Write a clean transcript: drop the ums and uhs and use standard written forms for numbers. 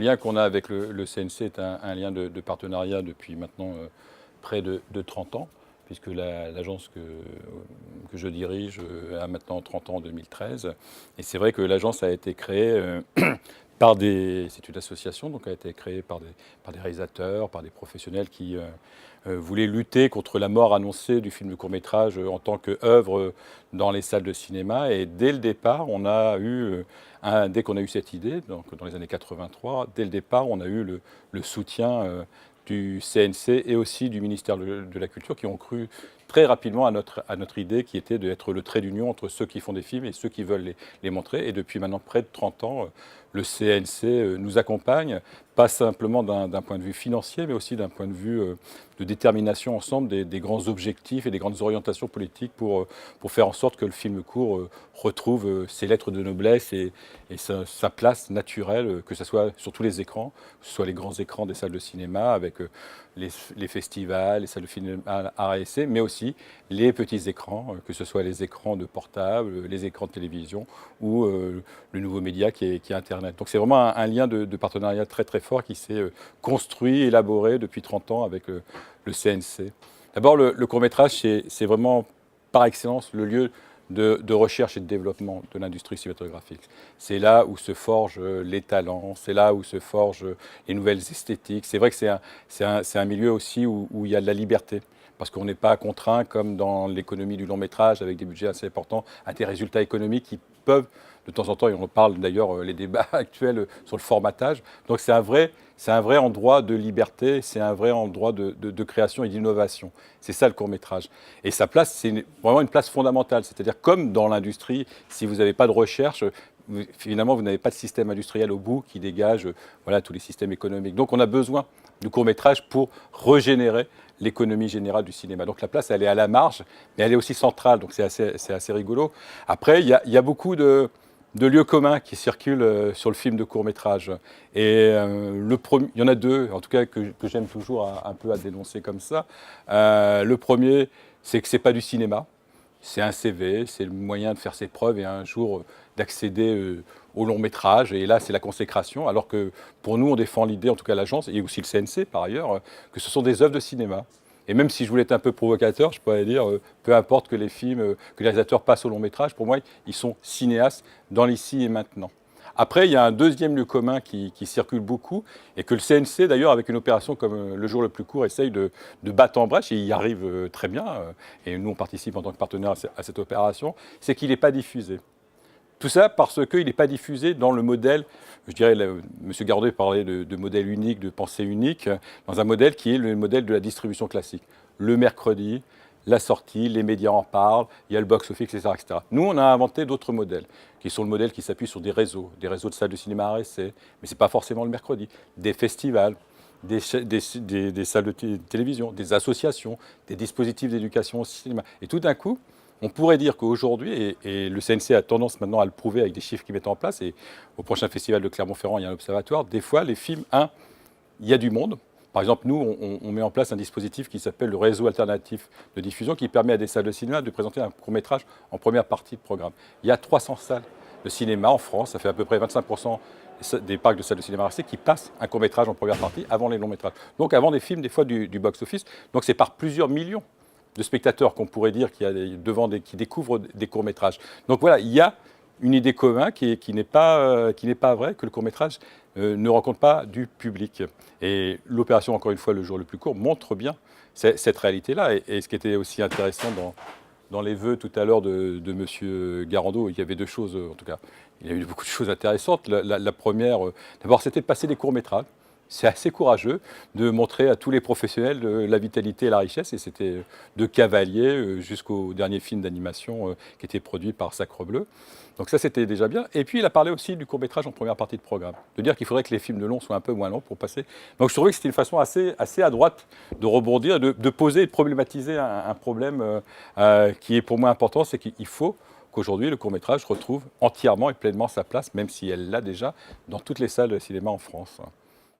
lien qu'on a avec le CNC est un lien de partenariat depuis maintenant près de 30 ans, puisque l'agence que je dirige a maintenant 30 ans en 2013. Et c'est vrai que l'agence a été créée c'est une association, donc a été créée par des réalisateurs, par des professionnels qui voulaient lutter contre la mort annoncée du film de court-métrage en tant qu'œuvre dans les salles de cinéma. Et dès le départ, dès qu'on a eu cette idée, donc dans les années 83, dès le départ, on a eu le soutien du CNC et aussi du ministère de la Culture qui ont cru très rapidement à notre idée qui était d'être le trait d'union entre ceux qui font des films et ceux qui veulent les montrer. Et depuis maintenant près de 30 ans, le CNC nous accompagne, pas simplement d'un point de vue financier, mais aussi d'un point de vue de détermination ensemble des grands objectifs et des grandes orientations politiques pour faire en sorte que le film court retrouve ses lettres de noblesse et sa place naturelle, que ce soit sur tous les écrans, que ce soit les grands écrans des salles de cinéma, avec les festivals, les salles de cinéma art et essai, mais aussi les petits écrans, que ce soit les écrans de portable, les écrans de télévision ou le nouveau média qui est Internet. Donc c'est vraiment un lien de partenariat très très fort qui s'est construit, élaboré depuis 30 ans avec le CNC. D'abord, le court-métrage, c'est vraiment par excellence le lieu de recherche et de développement de l'industrie cinématographique. C'est là où se forgent les talents, c'est là où se forgent les nouvelles esthétiques. C'est vrai que c'est un milieu aussi où il y a de la liberté, parce qu'on n'est pas contraint, comme dans l'économie du long métrage, avec des budgets assez importants, à des résultats économiques qui peuvent, de temps en temps, et on en parle d'ailleurs, les débats actuels sur le formatage. Donc c'est un vrai endroit de liberté, c'est un vrai endroit de création et d'innovation. C'est ça le court-métrage. Et sa place, c'est vraiment une place fondamentale. C'est-à-dire, comme dans l'industrie, si vous n'avez pas de recherche, finalement, vous n'avez pas de système industriel au bout qui dégage tous les systèmes économiques. Donc on a besoin du court-métrage pour régénérer l'économie générale du cinéma. Donc la place, elle est à la marge, mais elle est aussi centrale, donc c'est assez rigolo. Après, il y a beaucoup de lieux communs qui circulent sur le film de court-métrage. Et il y en a deux, en tout cas, que j'aime toujours un peu à dénoncer comme ça. Le premier, c'est que ce n'est pas du cinéma. C'est un CV, c'est le moyen de faire ses preuves et un jour d'accéder au long métrage. Et là, c'est la consécration. Alors que pour nous, on défend l'idée, en tout cas l'agence, et aussi le CNC par ailleurs, que ce sont des œuvres de cinéma. Et même si je voulais être un peu provocateur, je pourrais dire, peu importe que les films, que les réalisateurs passent au long métrage, pour moi, ils sont cinéastes dans l'ici et maintenant. Après, il y a un deuxième lieu commun qui circule beaucoup et que le CNC, d'ailleurs, avec une opération comme Le Jour le plus court, essaye de battre en brèche et il y arrive très bien. Et nous, on participe en tant que partenaire à cette opération, c'est qu'il n'est pas diffusé. Tout ça parce qu'il n'est pas diffusé dans le modèle, je dirais, M. Gardet parlait de modèle unique, de pensée unique, dans un modèle qui est le modèle de la distribution classique. Le mercredi, la sortie, les médias en parlent, il y a le box-office, etc., etc. Nous, on a inventé d'autres modèles, qui sont le modèle qui s'appuie sur des réseaux de salles de cinéma à essai, mais ce n'est pas forcément le mercredi, des festivals, des salles de télévision, des associations, des dispositifs d'éducation au cinéma. Et tout d'un coup, on pourrait dire qu'aujourd'hui, et le CNC a tendance maintenant à le prouver avec des chiffres qu'ils mettent en place, et au prochain festival de Clermont-Ferrand, il y a un observatoire, des fois, les films, il y a du monde. Par exemple, nous, on met en place un dispositif qui s'appelle le réseau alternatif de diffusion, qui permet à des salles de cinéma de présenter un court-métrage en première partie de programme. Il y a 300 salles de cinéma en France, ça fait à peu près 25% des parcs de salles de cinéma RC qui passent un court-métrage en première partie avant les longs métrages. Donc avant des films, des fois du box-office. Donc c'est par plusieurs millions de spectateurs qu'on pourrait dire qui découvrent des courts-métrages. Donc voilà, il y a une idée commune qui n'est pas vraie, que le court-métrage ne rencontre pas du public. Et l'opération, encore une fois, Le Jour le plus court, montre bien cette réalité-là. Et ce qui était aussi intéressant dans les vœux tout à l'heure de M. Garando, il y avait deux choses, en tout cas, il y a eu beaucoup de choses intéressantes. La première, d'abord, c'était de passer des courts-métrages. C'est assez courageux de montrer à tous les professionnels la vitalité et la richesse. Et c'était de Cavalier jusqu'au dernier film d'animation qui était produit par Sacre Bleu. Donc ça, c'était déjà bien. Et puis, il a parlé aussi du court-métrage en première partie de programme. De dire qu'il faudrait que les films de long soient un peu moins longs pour passer. Donc je trouvais que c'était une façon assez à droite de rebondir, de poser et de problématiser un problème qui est pour moi important. C'est qu'il faut qu'aujourd'hui, le court-métrage retrouve entièrement et pleinement sa place, même si elle l'a déjà, dans toutes les salles de cinéma en France.